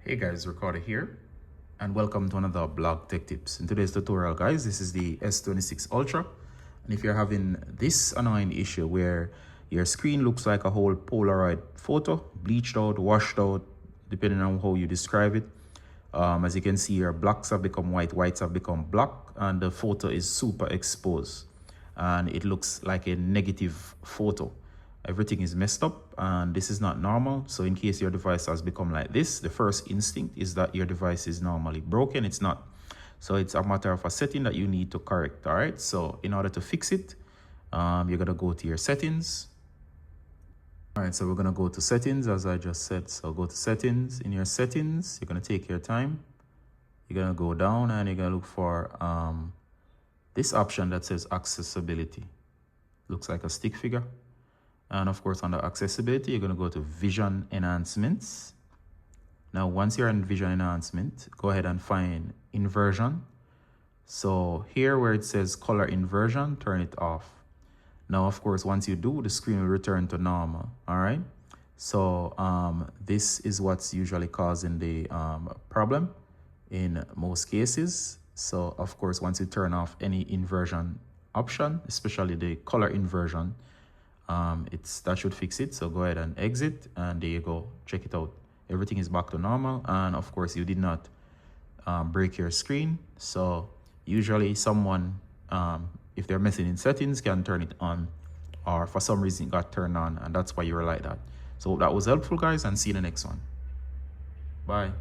Hey guys, Ricardo here, and welcome to another blog tech tips. In today's tutorial, guys, this is the S26 Ultra, and if you're having this annoying issue where your screen looks like a whole Polaroid photo, bleached out, washed out, depending on how you describe it, as you can see, your blacks have become white, whites have become black, and the photo is super exposed, and it looks like a negative photo. Everything is messed up and this is not normal. So in case your device has become like this, the first instinct is that your device is normally broken. It's not. So it's a matter of a setting that you need to correct. All right. So in order to fix it, you're going to go to your settings. All right. So we're going to go to settings, as I just said. So go to settings. In your settings, you're going to take your time. You're going to go down and you're going to look for this option that says accessibility. Looks like a stick figure. And of course, under accessibility, you're going to go to vision enhancements. Now, once you're in vision enhancement, go ahead and find inversion. So here where it says color inversion, turn it off. Now, of course, once you do, the screen will return to normal. All right. So this is what's usually causing the problem in most cases. So of course, once you turn off any inversion option, especially the color inversion, that should fix it. So go ahead and exit, and there you go. Check it out. Everything is back to normal, and of course you did not break your screen. So usually someone, if they're messing in settings, can turn it on, or for some reason it got turned on, and that's why you were like that. So that was helpful, guys, and see you in the next one. Bye.